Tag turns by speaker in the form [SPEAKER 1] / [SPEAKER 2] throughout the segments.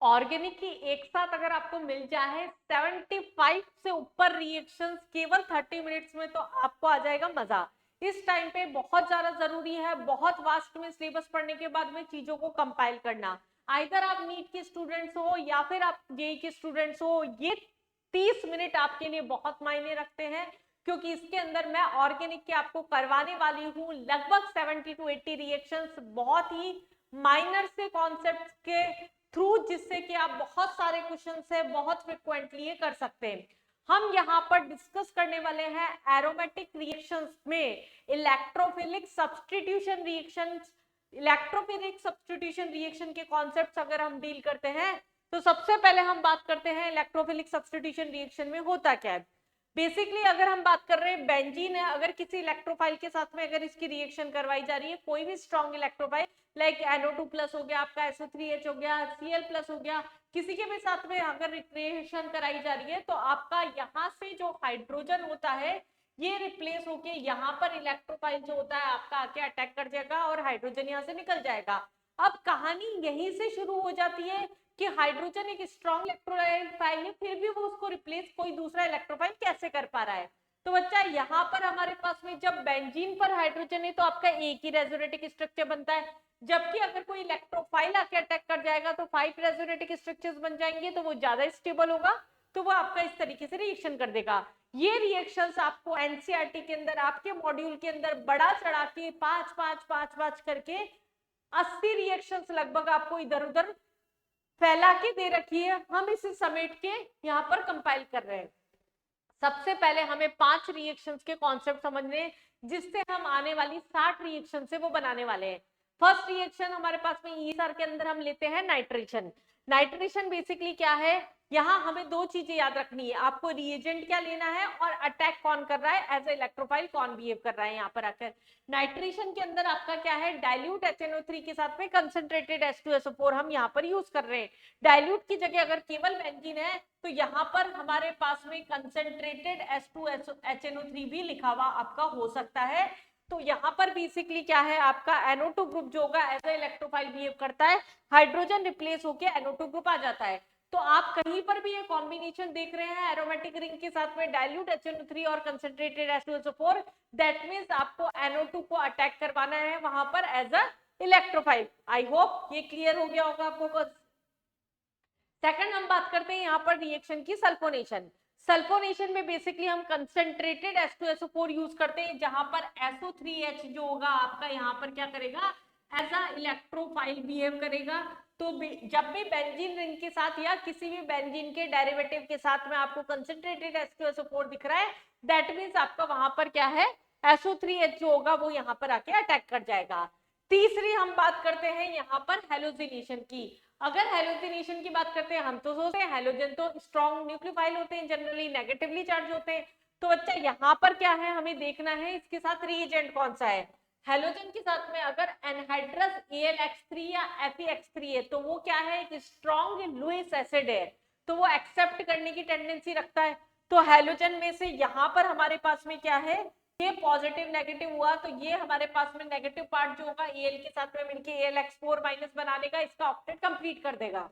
[SPEAKER 1] Organic की एक साथ अगर आपको मिल जाए 75 से ऊपर रिएक्शंस केवल 30 मिनट्स में, तो आपको आ जाएगा मजा। इस टाइम पे बहुत ज्यादा जरूरी है, बहुत वास्ट में सिलेबस पढ़ने के बाद में चीजों को कंपाइल करना। आइदर आप नीट के स्टूडेंट्स हो या फिर आप जेई के स्टूडेंट्स हो, ये 30 मिनट आपके लिए बहुत मायने रखते हैं, क्योंकि इसके अंदर मैं ऑर्गेनिक के आपको करवाने वाली हूँ लगभग 70 to 80 रिएक्शंस, बहुत ही माइनर से कॉन्सेप्ट के थ्रू, जिससे कि आप बहुत सारे क्वेश्चन से बहुत फ्रिक्वेंटली कर सकते हैं। हम यहाँ पर डिस्कस करने वाले हैं एरोमेटिक रिएक्शंस में electrophilic substitution reactions. Electrophilic substitution reaction के कॉन्सेप्ट्स अगर हम डील करते हैं, तो सबसे पहले हम बात करते हैं इलेक्ट्रोफिलिक सब्स्टिट्यूशन रिएक्शन में होता क्या है। बेसिकली अगर हम बात कर रहे हैं बेंजीन है, अगर किसी इलेक्ट्रोफाइल के साथ में अगर इसकी रिएक्शन करवाई जा रही है, कोई भी स्ट्रॉन्ग इलेक्ट्रोफाइल लाइक NO2+ हो गया, आपका SO3H हो गया, Cl+ हो गया, किसी के भी साथ में अगर रिएक्शन कराई जा रही है, तो आपका यहाँ से जो हाइड्रोजन होता है ये रिप्लेस होके यहाँ पर इलेक्ट्रोफाइल जो होता है आपका आके अटैक कर जाएगा और हाइड्रोजन यहाँ से निकल जाएगा। अब कहानी यहीं से शुरू हो जाती है कि हाइड्रोजन एक स्ट्रॉन्ग इलेक्ट्रोफाइल है, फिर भी वो उसको रिप्लेस कोई दूसरा इलेक्ट्रोफाइल कैसे कर पा रहा है। तो बच्चा यहाँ पर हमारे पास में जब बेंजीन पर हाइड्रोजन है तो आपका एक ही रेजोनेटिक स्ट्रक्चर बनता है, जबकि अगर कोई इलेक्ट्रोफाइल आके अटैक कर जाएगा तो 5 रेजोनेटिक स्ट्रक्चर्स बन जाएंगे, तो वो ज्यादा स्टेबल होगा, तो वो आपका इस तरीके से रिएक्शन कर देगा। ये रिएक्शंस आपको एनसीईआरटी के अंदर आपके मॉड्यूल के अंदर बड़ा चढ़ा के 5 करके 80 रिएक्शंस लगभग आपको इधर उधर फैला के दे रखी है, हम इसे समेट के यहाँ पर कंपाइल कर रहे हैं। सबसे पहले हमें 5 रिएक्शंस के कॉन्सेप्ट समझने, जिससे हम आने वाली 60 रिएक्शन से वो बनाने वाले हैं। फर्स्ट रिएक्शन हमारे पास में ESR के अंदर हम लेते हैं नाइट्रेशन। नाइट्रेशन बेसिकली क्या है, यहाँ हमें दो चीजें याद रखनी है, आपको रिएजेंट क्या लेना है और अटैक कौन कर रहा है, एज ए इलेक्ट्रोफाइल कौन बिहेव कर रहा है यहाँ पर आकर। नाइट्रेशन के अंदर आपका क्या है, डाइल्यूट HNO3 के साथ में कंसंट्रेटेड H2SO4 हम यहाँ पर यूज कर रहे हैं। डाइल्यूट की जगह अगर केवल बेंजीन है तो यहाँ पर हमारे पास में कंसंट्रेटेड H2HNO3 भी लिखा हुआ आपका हो सकता है। तो यहाँ पर बेसिकली क्या है, आपका NO2 ग्रुप जो होगा एज ए इलेक्ट्रोफाइल बिहेव करता है, हाइड्रोजन रिप्लेस होकर NO2 ग्रुप आ जाता है। तो आप कहीं पर भी ये कॉम्बिनेशन देख रहे हैं एरोमेटिक रिंग के साथ में डाइल्यूट HNO3 और कंसंट्रेटेड H2SO4, दैट मींस आपको NO2 को अटैक करवाना है वहां पर as a electrophile. I hope ये क्लियर हो गया होगा आपको। सेकंड हम बात करते हैं यहाँ पर रिएक्शन की सल्फोनेशन। सल्फोनेशन में बेसिकली हम कंसंट्रेटेड H2SO4 यूज करते हैं, जहां पर SO3H जो होगा आपका यहाँ पर क्या करेगा, एज अ इलेक्ट्रोफाइल बिहेव करेगा। तो जब भी बेंजीन रिंग के साथ या किसी भी बेंजीन के डेरिवेटिव के साथ में आपको कंसंट्रेटेड H2SO4 दिख रहा है, दैट मींस आपका वहां पर क्या है, SO3H जो होगा वो यहाँ पर आके अटैक कर जाएगा। तीसरी हम बात करते हैं यहाँ पर हेलोजिनेशन की। अगर हेलोजिनेशन की बात करते हैं, हम तो सोचते हैं हेलोजन तो स्ट्रॉन्ग न्यूक्लियोफाइल होते हैं, जनरली नेगेटिवली चार्ज होते हैं। तो बच्चा यहाँ पर क्या है, हमें देखना है इसके साथ रिएजेंट कौन सा है। हेलोजन के साथ में अगर एनहाइड्रस AlX3 या FeX3 है, तो वो क्या है, एक स्ट्रॉन्ग लुईस एसिड है, तो वो एक्सेप्ट करने की टेंडेंसी रखता है। तो हेलोजन में से यहाँ पर हमारे पास में क्या है, ये पॉजिटिव नेगेटिव हुआ, तो ये हमारे पास में नेगेटिव पार्ट जो होगा Al के साथ में मिलके AlX4- बना देगा, इसका ऑक्टेट कंप्लीट कर देगा।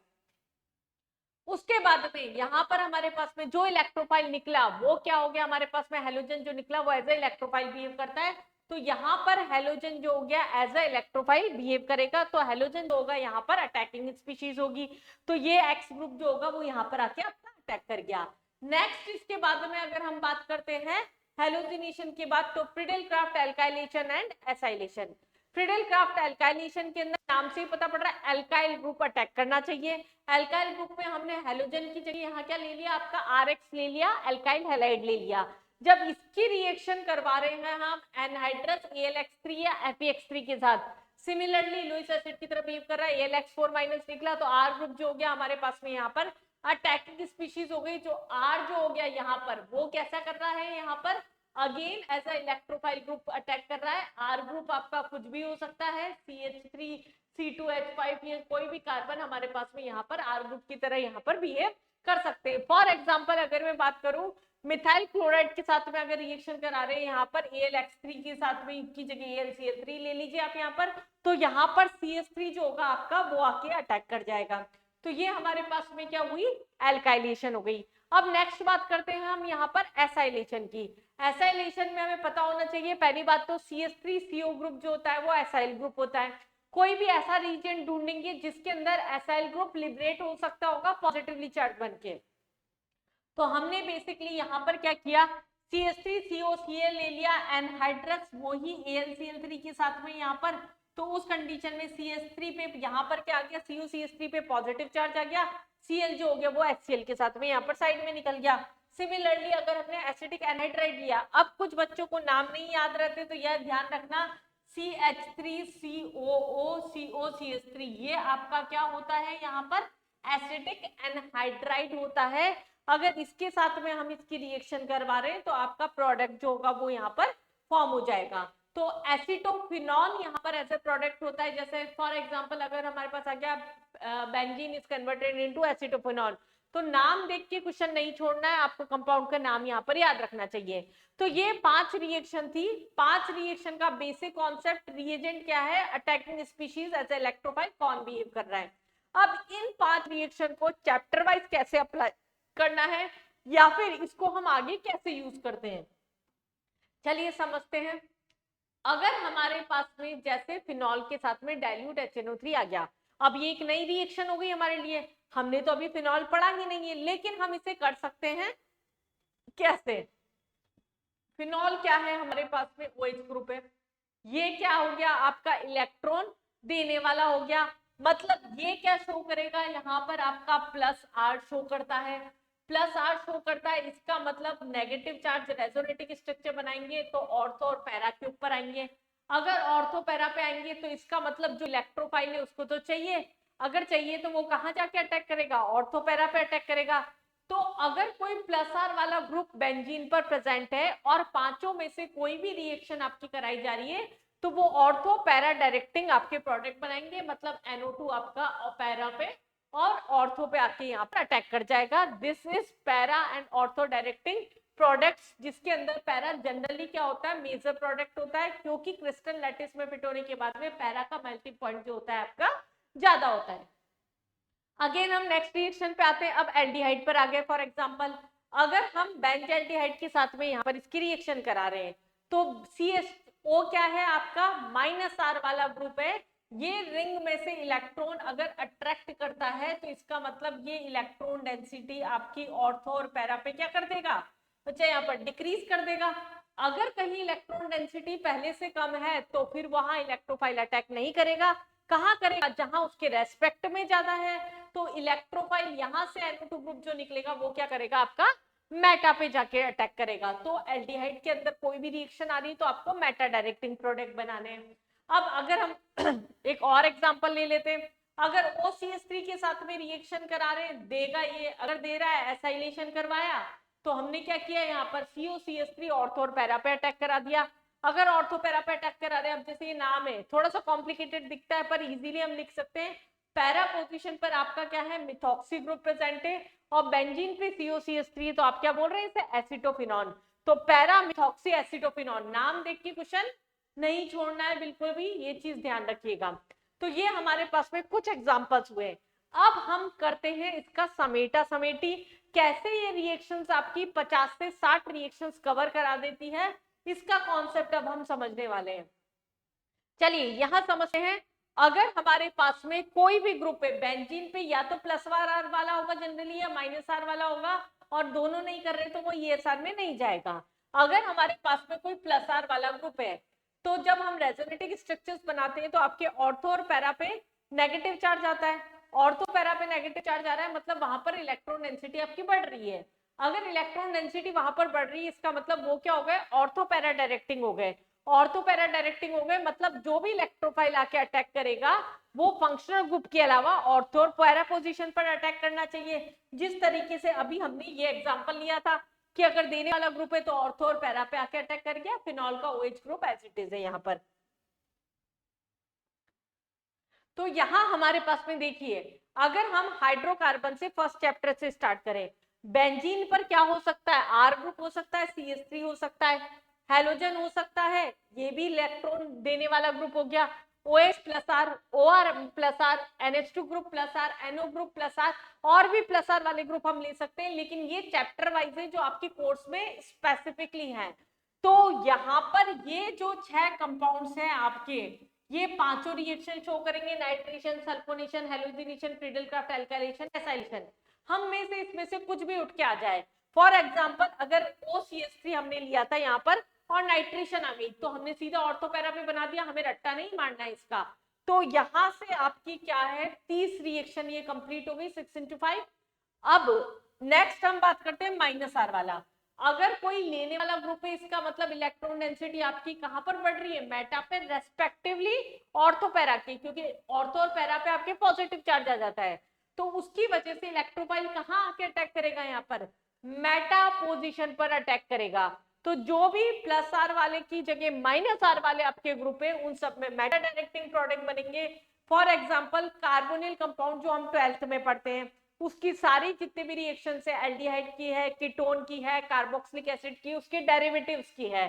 [SPEAKER 1] उसके बाद में यहाँ पर हमारे पास में जो इलेक्ट्रोफाइल निकला वो क्या हो गया, हमारे पास में हेलोजन जो निकला वो एज ए इलेक्ट्रोफाइल बिहेव करता है। तो यहाँ पर हेलोजन जो हो गया एज ए इलेक्ट्रोफाइल बिहेव करेगा, तो हेलोजन जो होगा यहाँ पर अटैकिंग स्पीशीज होगी, तो ये X ग्रुप जो होगा वो यहाँ पर आके अपना अटैक कर गया। नेक्स्ट इसके बाद में अगर हम बात करते हैं हेलोजिनेशन के बाद, तो फ्रीडेलक्राफ्ट एल्काइलेशन एंड एसाइलेशन। फ्रीडेलक्राफ्ट एल्काइलेशन के अंदर नाम से ही पता पड़ रहा है एल्काइल ग्रुप अटैक करना चाहिए। एल्काइल ग्रुप में हमने हेलोजन की जगह यहाँ क्या ले लिया, आपका RX ले लिया, एल्काइल हैलाइड ले लिया। जब इसकी रिएक्शन करवा रहे हैं हम एनहाइड्रस AlX3 या FeX3 के साथ, सिमिलरली लुईस एसिड की तरफ बिहेव कर रहा है, AlX4- निकला, तो R ग्रुप जो हो गया हमारे पास में यहाँ पर अटैकिंग स्पीशीज हो गई। जो R जो हो गया यहाँ पर वो कैसा कर रहा है, यहाँ पर again as a electrophile group attack कर रहा है। R ग्रुप आपका कुछ भी हो सकता है, CH3 C2H5, ये कोई भी कार्बन हमारे पास में यहाँ पर R ग्रुप की तरह यहाँ पर बिहेव कर सकते हैं। फॉर एग्जांपल अगर मैं बात करूं मिथाइल क्लोराइड के साथ में अगर रिएक्शन करा रहे हैं यहाँ पर AlX3 के साथ में की जगह AlCl3 ले लीजिए आप यहाँ पर, तो यहाँ पर CH3 जो होगा आपका वो आके अटैक कर जाएगा। तो ये हमारे पास में क्या हुई, एल्काइलेशन हो गई। अब नेक्स्ट बात करते हैं हम यहाँ पर एसाइलेशन की। एसाइलेशन में हमें पता होना चाहिए पहली बात तो CH3CO ग्रुप जो होता है वो एसाइल ग्रुप होता है। कोई भी ऐसा रीजन ढूंढेंगे जिसके अंदर एसाइल ग्रुप लिबरेट हो सकता होगा पॉजिटिवली चार्ज बनके। तो हमने बेसिकली यहाँ पर क्या किया, CH3COCl ले लिया, एनहाइड्रस वही AlCl3 के साथ में यहाँ पर। तो उस कंडीशन में CH3 पे यहाँ पर क्या आ गया, COCH3 पे पॉजिटिव चार्ज आ गया, Cl जो हो गया वो HCl के साथ में यहाँ पर साइड में निकल गया। सिमिलरली अगर हमने एसिटिक एनहाइड्राइड लिया, अब कुछ बच्चों को नाम नहीं याद रहते तो यह ध्यान रखना CH3COOCOCH3 ये आपका क्या होता है, यहाँ पर एसिटिक एनहाइड्राइड होता है। अगर इसके साथ में हम इसकी रिएक्शन करवा रहे हैं तो आपका प्रोडक्ट जो होगा वो यहाँ पर फॉर्म हो जाएगा। तो एसीटोफिनॉल यहाँ पर ऐसे प्रोडक्ट होता है, जैसे फॉर एग्जांपल अगर हमारे पास आ गया बेंजीन इज कन्वर्टेड इनटू एसीटोफिनॉल, तो नाम देख के क्वेश्चन नहीं छोड़ना है, आपको कंपाउंड का नाम यहाँ पर याद रखना चाहिए। तो ये 5 रिएक्शन थी। 5 रिएक्शन का बेसिक कॉन्सेप्ट, रिएजेंट क्या है, अटैकिंग स्पीशीज एज इलेक्ट्रोफाइल कौन बिहेव कर रहा है। अब इन 5 रिएक्शन को चैप्टर वाइज कैसे अप्लाई करना है या फिर इसको हम आगे कैसे यूज करते हैं, चलिए समझते हैं। अगर हमारे पास में जैसे फिनॉल के साथ में डाइल्यूट HNO3 आ गया, अब ये एक नई रिएक्शन हो गई हमारे लिए, हमने तो अभी फिनॉल पढ़ा ही नहीं है, लेकिन हम इसे कर सकते हैं कैसे। फिनॉल क्या है, हमारे पास में OH ग्रुप है, ये क्या हो गया आपका इलेक्ट्रॉन देने वाला हो गया, मतलब ये क्या शो करेगा, यहाँ पर आपका +R शो करता है, +R शो करता है, इसका मतलब नेगेटिव चार्ज रेजोनेटिक स्ट्रक्चर बनाएंगे तो ऑर्थो और पैरा के ऊपर आएंगे। अगर ऑर्थो पैरा पे आएंगे तो इसका मतलब जो इलेक्ट्रोफाइल है उसको तो चाहिए, अगर चाहिए तो वो कहाँ जाके अटैक करेगा, ऑर्थो पैरा पे अटैक करेगा। तो अगर कोई +R वाला ग्रुप बेंजीन पर प्रेजेंट है और पांचों में से कोई भी रिएक्शन आपकी कराई जा रही है तो वो ऑर्थो पैरा डायरेक्टिंग आपके प्रोडक्ट बनाएंगे, मतलब NO2 आपका पैरा पे और ऑर्थो पे आके यहाँ पर अटैक कर जाएगा। This is para and ortho directing products, जिसके अंदर पैरा जनरली क्या होता है, मेजर प्रोडक्ट होता है, क्योंकि क्रिस्टल लैटिस में फिट होने के बाद में पैरा का मेल्टिंग पॉइंट जो होता है आपका ज्यादा होता है। अगेन हम नेक्स्ट रिएक्शन पे आते हैं, अब एल्डिहाइड पर आ गए। फॉर एग्जांपल अगर हम बेंजल्डिहाइड के साथ में यहाँ पर इसकी रिएक्शन करा रहे हैं तो CHO क्या है आपका -R वाला ग्रुप है, ये रिंग में से इलेक्ट्रॉन अगर अट्रैक्ट करता है तो इसका मतलब ये इलेक्ट्रॉन डेंसिटी आपकी ऑर्थो और पैरा पे क्या कर देगा, बच्चा यहाँ पर डिक्रीज कर देगा। अगर कहीं इलेक्ट्रॉन डेंसिटी पहले से कम है तो फिर वहां इलेक्ट्रोफाइल अटैक नहीं करेगा, कहाँ करेगा, जहां उसके रेस्पेक्ट में ज्यादा है। तो इलेक्ट्रोफाइल यहाँ से NO2 ग्रुप जो निकलेगा वो क्या करेगा, आपका मेटा पे जाके अटैक करेगा। तो एल्डिहाइड के अंदर कोई भी रिएक्शन आ रही है तो आपको मेटा डायरेक्टिंग प्रोडक्ट बनाने हैं। अब अगर हम एक और एग्जांपल ले लेते हैं, अगर OCH3 के साथ में रिएक्शन करा रहे हैं, देगा ये, अगर दे रहा है एसाइलेशन करवाया तो हमने क्या किया, यहाँ पर COCH3 ऑर्थो और पैरा पे अटैक करा दिया। अगर ऑर्थो पैरा पे अटैक करा रहे हैं, अब जैसे ये नाम है थोड़ा सा कॉम्प्लिकेटेड दिखता है पर इजीली हम लिख सकते हैं, पैरा पोजीशन पर आपका क्या है, मिथॉक्सी ग्रुप प्रेजेंट है और बेंजीन पे COCH3 तो आप क्या बोल रहे हैं इसे, एसिटोफिनॉन। तो पैरा मिथॉक्सी एसिटोफिनॉन, नाम देख के क्वेश्चन नहीं छोड़ना है बिल्कुल भी, ये चीज ध्यान रखिएगा। तो ये हमारे पास में कुछ एग्जांपल्स हुए। अब हम करते हैं इसका समेटा समेटी, कैसे ये रिएक्शंस आपकी 50 से 60 रिएक्शंस कवर करा देती है, इसका कॉन्सेप्ट अब हम समझने वाले हैं। चलिए यहां समझते हैं, अगर हमारे पास में कोई भी ग्रुप है बेंजीन पे, या तो +R वाला होगा जनरली या -R वाला होगा, और दोनों नहीं कर रहे तो वो ESR में नहीं जाएगा। अगर हमारे पास में कोई +R वाला ग्रुप है तो जब हम रेजोनेटिक स्ट्रक्चर्स बनाते हैं तो आपके ऑर्थो और पैरा पे नेगेटिव चार्ज आता है, ऑर्थो पैरा पे नेगेटिव चार्ज आ रहा है, मतलब वहां पर इलेक्ट्रॉन डेंसिटी आपकी बढ़ रही है। अगर इलेक्ट्रॉन डेंसिटी वहां पर बढ़ रही है इसका मतलब वो क्या हो गए, ऑर्थो पैरा डायरेक्टिंग हो गए। ऑर्थो पैरा डायरेक्टिंग हो गए मतलब जो भी इलेक्ट्रोफाइल आके अटैक करेगा वो फंक्शनल ग्रुप के अलावा ऑर्थो और पैरा पोजीशन पर अटैक करना चाहिए। जिस तरीके से अभी हमने ये एग्जांपल लिया था कि अगर देने वाला ग्रुप है तो ऑर्थो और पैरा पे आके अटैक कर गया, फिनॉल का OH group as it is है यहाँ पर। तो यहाँ हमारे पास में देखिए, अगर हम हाइड्रोकार्बन से फर्स्ट चैप्टर से स्टार्ट करें, बेंजीन पर क्या हो सकता है, R ग्रुप हो सकता है, CH3 हो सकता है, हैलोजन हो सकता है, ये भी इलेक्ट्रॉन देने वाला ग्रुप हो गया, OH plus R, OR plus R, NH2 group plus R, NO group plus R, और भी प्लस आर वाले ग्रुप हम ले सकते हैं, लेकिन ये चैप्टर वाइज है जो आपकी कोर्स में स्पेसिफिकली है। तो यहाँ पर ये जो 6 कंपाउंड्स हैं आपके, ये पांचों रिएक्शन शो करेंगे, nitration, sulphonation, halogenation, Friedel Crafts, alkylation, acylation. हम में से इसमें से कुछ भी उठ के आ जाए, फॉर एग्जाम्पल अगर OCH3 हमने लिया था यहाँ पर और नाइट्रेशन आ गई, तो हमने सीधा ऑर्थो पैरा पे बना दिया, हमें रट्टा नहीं मारना है इसका। तो यहां से आपकी क्या है, 30 रिएक्शन ये कंप्लीट हो गई, 6 into 5। अब नेक्स्ट हम बात करते हैं माइनस आर वाला। अगर कोई लेने वाला ग्रुप है, इसका मतलब इलेक्ट्रॉन डेंसिटी आपकी कहां पर बढ़ रही है, मेटा पे रेस्पेक्टिवली ऑर्थो पैरा के, क्योंकि ऑर्थो और पैरा पे आपके पॉजिटिव चार्ज आ जाता है, तो उसकी वजह से इलेक्ट्रोफाइल कहां आके अटैक करेगा, यहाँ पर मेटा पोजीशन पर अटैक करेगा। तो जो भी प्लस आर वाले की जगह माइनस आर वाले आपके ग्रुप है, उन सब में मेटा डायरेक्टिंग प्रोडक्ट बनेंगे। फॉर एग्जांपल कार्बोनिल कंपाउंड जो हम 12th में पढ़ते हैं, उसकी सारी जितने भी रिएक्शन है, एल्डिहाइड की है, कीटोन की है, कार्बोक्सिलिक एसिड की, उसके डेरिवेटिव्स की है,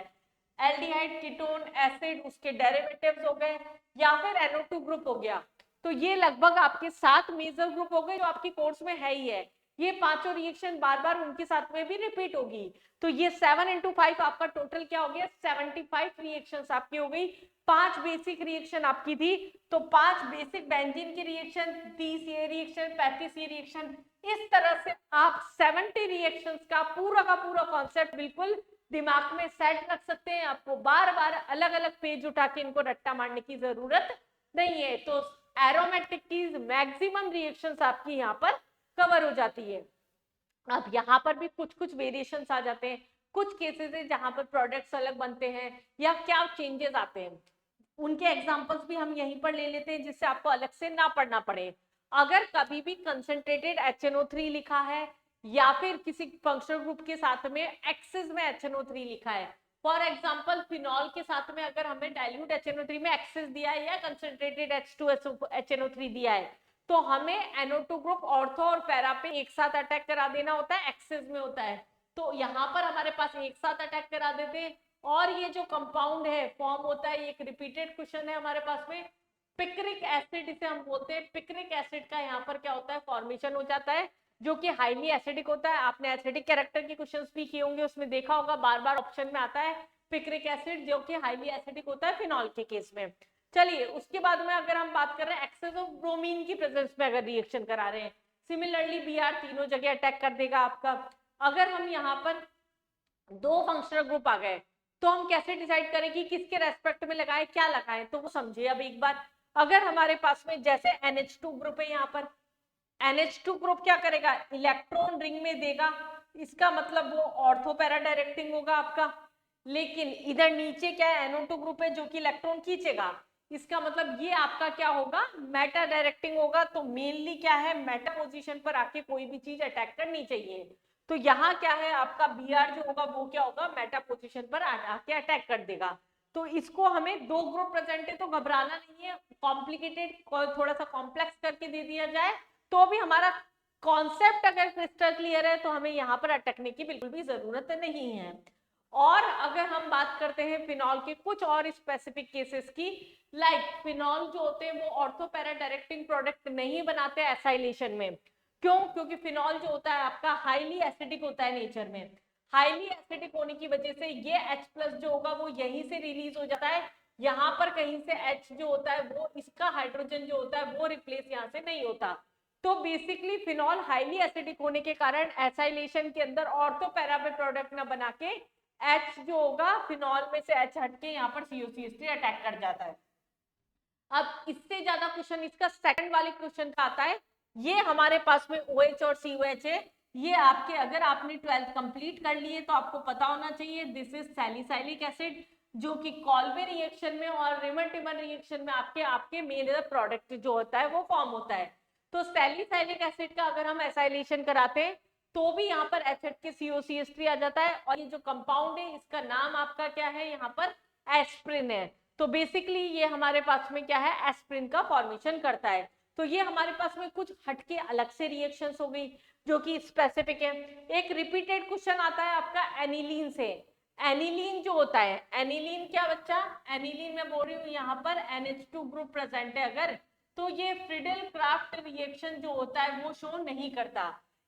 [SPEAKER 1] एल्डिहाइड, कीटोन, एसिड, उसके डेरिवेटिव्स हो गए, या फिर NO2 ग्रुप हो गया। तो ये लगभग आपके 7 मेजर ग्रुप हो गए जो आपकी कोर्स में है ही है। ये पांचों रिएक्शन बार बार उनके साथ में भी रिपीट होगी। तो ये 7 into 5 आपका टोटल क्या हो गया, 75 रिएक्शंस आपकी हो गई। 5 बेसिक रिएक्शन आपकी थी, तो 5 बेसिक बेंजीन की रिएक्शन, 30 ये रिएक्शन, 35 ये रिएक्शन, इस तरह से आप 70 रिएक्शंस का पूरा कॉन्सेप्ट बिल्कुल दिमाग में सेट रख सकते हैं। आपको बार बार अलग अलग पेज उठा के इनको रट्टा मारने की जरूरत नहीं है। तो एरोमेटिक की मैक्सिमम रिएक्शंस आपकी यहाँ पर कवर हो जाती है। अब यहाँ पर भी कुछ वेरिएशंस आ जाते हैं, कुछ केसेस है जहां पर प्रोडक्ट्स अलग बनते हैं या क्या चेंजेस आते हैं, उनके एग्जांपल्स भी हम यहीं पर ले लेते हैं जिससे आपको अलग से ना पढ़ना पड़े। अगर कभी भी कंसंट्रेटेड HNO3 लिखा है या फिर किसी फंक्शनल ग्रुप के साथ में एक्सेस में HNO3 लिखा है, फॉर एग्जांपल फिनॉल के साथ में अगर हमें डाइल्यूट HNO3 में एक्सेस दिया है या कंसंट्रेटेड H2HNO3 दिया है, तो हमें NO2 ग्रुप ऑर्थो और पैरा पे एक साथ अटैक करा देना होता है, एक्सेस में होता है। तो यहाँ पर हमारे पास एक साथ अटैक करा देते हैं, और ये जो कंपाउंड है फॉर्म होता है, एक रिपीटेड क्वेश्चन है हमारे पास में, पिक्रिक एसिड इसे हम बोलते हैं। पिक्रिक एसिड का यहाँ पर क्या होता है, फॉर्मेशन हो जाता है, जो कि हाईली एसिडिक होता है। आपने एसिडिक कैरेक्टर के क्वेश्चंस भी किए होंगे, उसमें देखा होगा बार बार ऑप्शन में आता है पिक्रिक एसिड, जो कि हाईली एसिडिक होता है फिनॉल के केस में। चलिए उसके बाद में अगर हम बात कर रहे हैं एक्सेस ऑफ ब्रोमीन की प्रेजेंस में अगर रिएक्शन करा रहे हैं, सिमिलरली Br तीनों जगह अटैक कर देगा आपका। अगर हम यहाँ पर 2 फंक्शनल ग्रुप आ गए, तो हम कैसे डिसाइड करें कि किसके रेस्पेक्ट में लगाए, क्या लगाए, तो वो समझिए अब एक बार। अगर हमारे पास में जैसे NH2 ग्रुप है, यहाँ पर NH2 ग्रुप क्या करेगा, इलेक्ट्रॉन रिंग में देगा, इसका मतलब वो ऑर्थो पैरा डायरेक्टिंग होगा आपका। लेकिन इधर नीचे क्या है, NO2 ग्रुप है जो कि इलेक्ट्रॉन खींचेगा, इसका मतलब ये आपका क्या होगा, मेटा डायरेक्टिंग होगा। तो मेनली क्या है, मेटा पोजीशन पर आके कोई भी चीज अटैक करनी चाहिए। तो यहाँ क्या है आपका Br जो होगा वो क्या होगा, मेटा पोजीशन पर आके अटैक कर देगा। तो इसको हमें 2 ग्रुप प्रेजेंट है तो घबराना नहीं है, कॉम्प्लिकेटेड थोड़ा सा कॉम्प्लेक्स करके दे दिया जाए तो भी हमारा कॉन्सेप्ट अगर क्रिस्टल क्लियर है तो हमें यहाँ पर अटकने की बिल्कुल भी जरूरत नहीं है। और अगर हम बात करते हैं फिनॉल के कुछ और स्पेसिफिक केसेस की, लाइक फिनॉल जो होते हैं वो ऑर्थो पैरा डायरेक्टिंग प्रोडक्ट नहीं बनाते एसाइलेशन में। क्यों, क्योंकि फिनॉल जो होता है आपका हाईली एसिडिक होता है नेचर में। हाईली एसिडिक होने की वजह से ये H+ जो होगा वो यहीं से रिलीज हो जाता है, यहाँ पर कहीं से H जो होता है वो इसका हाइड्रोजन जो होता है वो रिप्लेस यहाँ से नहीं होता। तो बेसिकली फिनॉल हाईली एसिडिक होने के कारण एसाइलेशन के अंदर ऑर्थो पैरा पे प्रोडक्ट ना बना के H जो होगा फिनॉल में से H हट के यहाँ पर COCH3 अटैक कर जाता है। अब इससे ज्यादा क्वेश्चन इसका सेकंड वाले क्वेश्चन का आता है, ये हमारे पास में OH और COH है। ये आपके अगर आपने 12th कंप्लीट कर लिए तो आपको पता होना चाहिए, दिस इज सैलिसाइलिक एसिड, जो कि कॉल्वे रिएक्शन में और रिमन-टिमन रिएक्शन में आपके मेन प्रोडक्ट जो होता है वो फॉर्म होता है। तो सैलिसाइलिक एसिड का अगर हम एसाइलेशन कराते हैं तो भी यहाँ पर H हट के COCH3 आ जाता है, और ये जो कंपाउंड है इसका नाम आपका क्या है, यहाँ पर एस्प्रिन है। तो बेसिकली ये हमारे पास में क्या है, एस्प्रिन का फॉर्मेशन करता है। तो ये हमारे पास में कुछ हटके अलग से रिएक्शंस हो गई जो कि स्पेसिफिक है। एक रिपीटेड क्वेश्चन आता है आपका एनिलीन से। एनिलीन जो होता है, एनिलीन क्या बच्चा, एनिलीन मैं बोल रही हूँ यहाँ पर NH2 ग्रुप प्रेजेंट है अगर, तो ये फ्रीडल क्राफ्ट रिएक्शन जो होता है वो शो नहीं करता।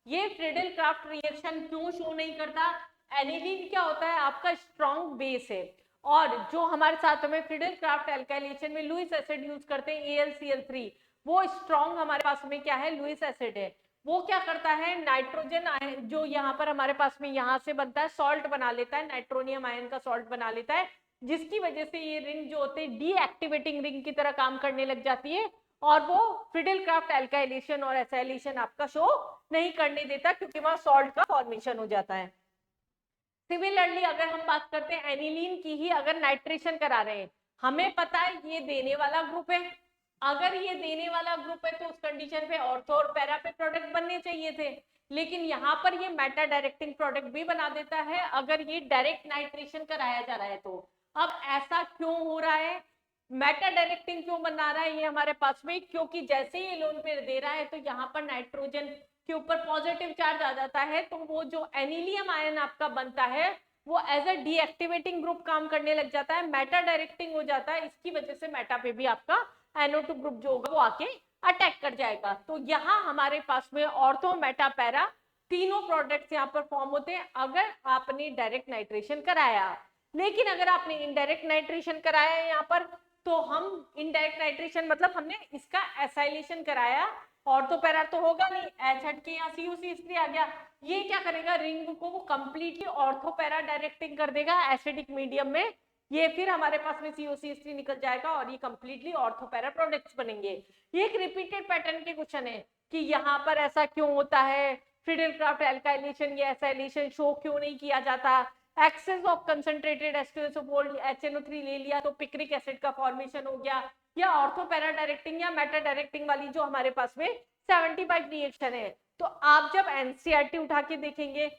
[SPEAKER 1] ये फ्रीडल क्राफ्ट रिएक्शन क्यों शो नहीं करता? एनिलीन क्या होता है, आपका स्ट्रॉन्ग बेस है, और जो हमारे साथ में फ्रीडल क्राफ्ट एल्काइलेशन में लुईस एसिड यूज करते हैं AlCl3, वो स्ट्रॉन्ग हमारे पास में क्या है, लुईस एसिड है। वो क्या करता है, नाइट्रोजन जो यहाँ पर हमारे पास में यहाँ से बनता है सॉल्ट बना लेता है, नाइट्रोनियम आयन का सॉल्ट बना लेता है, जिसकी वजह से ये रिंग जो होते हैं डीएक्टिवेटिंग रिंग की तरह काम करने लग जाती है, और वो फ्रीडल क्राफ्ट एल्काइलेशन और एसाइलेशन आपका शो नहीं करने देता, क्योंकि वहां सॉल्ट का फॉर्मेशन हो जाता है। सिमिलरली अगर हम बात करते हैं एनिलीन की ही, अगर नाइट्रेशन करा रहे हैं, हमें पता है ये देने वाला ग्रुप है, अगर ये देने वाला ग्रुप है तो उस कंडीशन पे ऑर्थो और पैरा पे प्रोडक्ट बनने चाहिए थे, लेकिन यहाँ पर ये मेटा डायरेक्टिंग प्रोडक्ट भी बना देता है अगर ये डायरेक्ट नाइट्रेशन कराया जा रहा है तो। अब ऐसा क्यों हो रहा है, मेटा डायरेक्टिंग क्यों बना रहा है ये हमारे पास में, क्योंकि जैसे ही लोन पेयर दे रहा है तो यहाँ पर नाइट्रोजन के ऊपर पॉजिटिव चार्ज आ जाता है, तो वो जो एनिलियम आयन आपका बनता है वो एज अ डीएक्टिवेटिंग ग्रुप काम करने लग जाता है, मेटा डायरेक्टिंग हो जाता है, इसकी वजह से मेटा पे भी आपका NO2 ग्रुप जो होगा वो आके अटैक कर जाएगा। तो यहाँ हमारे पास में ऑर्थो मेटा पैरा तीनों प्रोडक्ट्स यहाँ पर फॉर्म होते हैं अगर आपने डायरेक्ट नाइट्रेशन कराया। लेकिन अगर आपने इनडायरेक्ट नाइट्रेशन कराया है यहाँ पर, तो हम इनडायरेक्ट नाइट्रेशन मतलब हमने इसका एसाइलेशन कराया, ऑर्थो पैरा तो होगा नहीं, एच हट के यहाँ CuCl3 आ गया, ये क्या करेगा, रिंग को वो कंप्लीटली ऑर्थो पैरा डायरेक्टिंग कर देगा एसिडिक मीडियम में, ये फिर हमारे पास में CuCl3 निकल जाएगा और ये कंप्लीटली ऑर्थो पैरा प्रोडक्ट्स बनेंगे। ये एक रिपीटेड पैटर्न के क्वेश्चन है कि यहाँ पर ऐसा क्यों होता है, फ्रीडल क्राफ्ट एल्काइलेशन या एसाइलेशन शो क्यों नहीं किया जाता, access of concentrated H2SO4 HNO3 ले लिया तो पिक्रिक एसिड का फॉर्मेशन हो गया, या ऑर्थो पैरा डायरेक्टिंग या मेटा डायरेक्टिंग वाली जो हमारे पास में 75 रिएक्शन है। तो आप जब एनसीईआरटी उठा के देखेंगे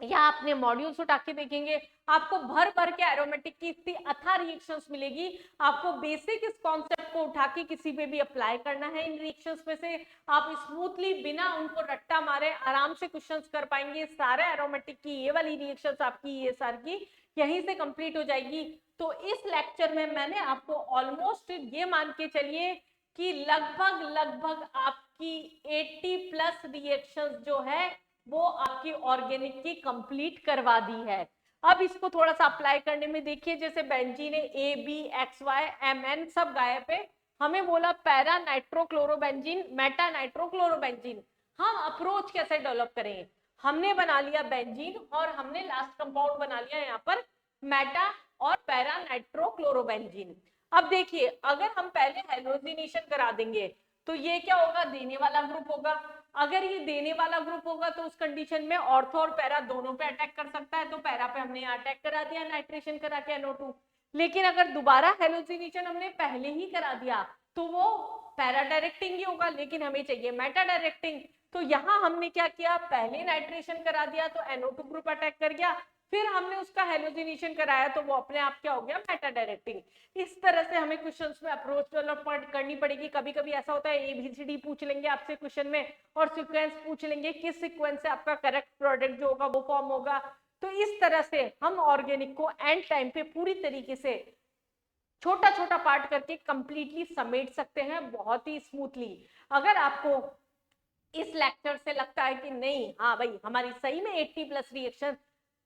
[SPEAKER 1] या अपने मॉड्यूल्स उठा के देखेंगे, आपको भर भर के एरोमेटिक की इतनी अथाह रिएक्शंस मिलेगी, आपको बेसिक इस कॉन्सेप्ट को उठा के किसी पे भी अप्लाई करना है, इन रिएक्शंस में से आप स्मूथली बिना उनको रट्टा मारे आराम से क्वेश्चंस कर पाएंगे। सारे एरोमेटिक की ये वाली रिएक्शंस आपकी ये सार की यहीं से कंप्लीट हो जाएगी। तो इस लेक्चर में मैंने आपको ऑलमोस्ट ये मान के चलिए कि लगभग आपकी 80+ रिएक्शंस जो है वो आपकी ऑर्गेनिक की कंप्लीट करवा दी है। अब इसको थोड़ा सा अप्लाई करने में देखिए, जैसे बेंजीन है ABXYMN सब गायब है, हमें बोला पैरा नाइट्रोक्लोरोबेंजीन मेटा नाइट्रोक्लोरोबेंजीन, हम अप्रोच कैसे डेवलप करें, हमने बना लिया बेंजीन और हमने लास्ट कंपाउंड बना लिया यहाँ पर मेटा और पैरा नाइट्रोक्लोरोबेंजीन। अब देखिए अगर हम पहले हाइड्रोजनेशन करा देंगे तो ये क्या होगा, देने वाला ग्रुप होगा, अगर ये देने वाला ग्रुप होगा तो उस कंडीशन में ऑर्थो और पैरा दोनों पे अटैक कर सकता है, तो पैरा पे हमने अटैक करा दिया नाइट्रेशन करा के NO2। लेकिन अगर दोबारा हेलोजिनेशन हमने पहले ही करा दिया तो वो पैरा डायरेक्टिंग ही होगा, लेकिन हमें चाहिए मेटा डायरेक्टिंग, तो यहाँ हमने क्या किया, पहले नाइट्रेशन करा दिया तो NO2 ग्रुप अटैक कर गया, फिर हमने उसका हेलोजिनेशन कराया तो वो अपने आप क्या हो गया, मेटा डायरेक्टिंग। इस तरह से हमें क्वेश्चंस में अप्रोच डेवलपमेंट करनी पड़ेगी। कभी कभी ऐसा होता है ABCD पूछ लेंगे आपसे क्वेश्चन में और सीक्वेंस पूछ लेंगे, किस सीक्वेंस से आपका करेक्ट प्रोडक्ट जो होगा वो फॉर्म होगा। तो इस तरह से हम ऑर्गेनिक को एंड टाइम पे पूरी तरीके से छोटा छोटा पार्ट करके कंप्लीटली समेट सकते हैं बहुत ही स्मूथली। अगर आपको इस लेक्चर से लगता है कि नहीं हाँ भाई हमारी सही में 80+ रिएक्शन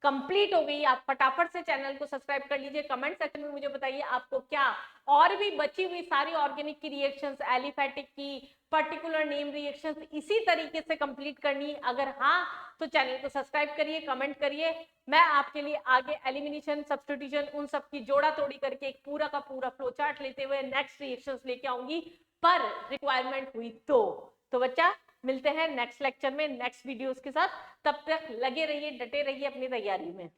[SPEAKER 1] कंप्लीट हो गई, आप फटाफट से चैनल को सब्सक्राइब कर लीजिए। कमेंट सेक्शन में मुझे बताइए आपको क्या और भी बची हुई सारी ऑर्गेनिक की रिएक्शंस, एलिफैटिक की पर्टिकुलर नेम रिएक्शंस इसी तरीके से कंप्लीट करनी, अगर हाँ तो चैनल को सब्सक्राइब करिए, कमेंट करिए। मैं आपके लिए आगे एलिमिनेशन, सब्स्टिट्यूशन उन सब की जोड़ा तोड़ी करके एक पूरा का पूरा फ्लो चार्ट लेते हुए नेक्स्ट रिएक्शंस लेके आऊंगी, पर रिक्वायरमेंट हुई तो बच्चा मिलते हैं नेक्स्ट लेक्चर में नेक्स्ट वीडियोस के साथ। तब तक लगे रहिए, डटे रहिए अपनी तैयारी में।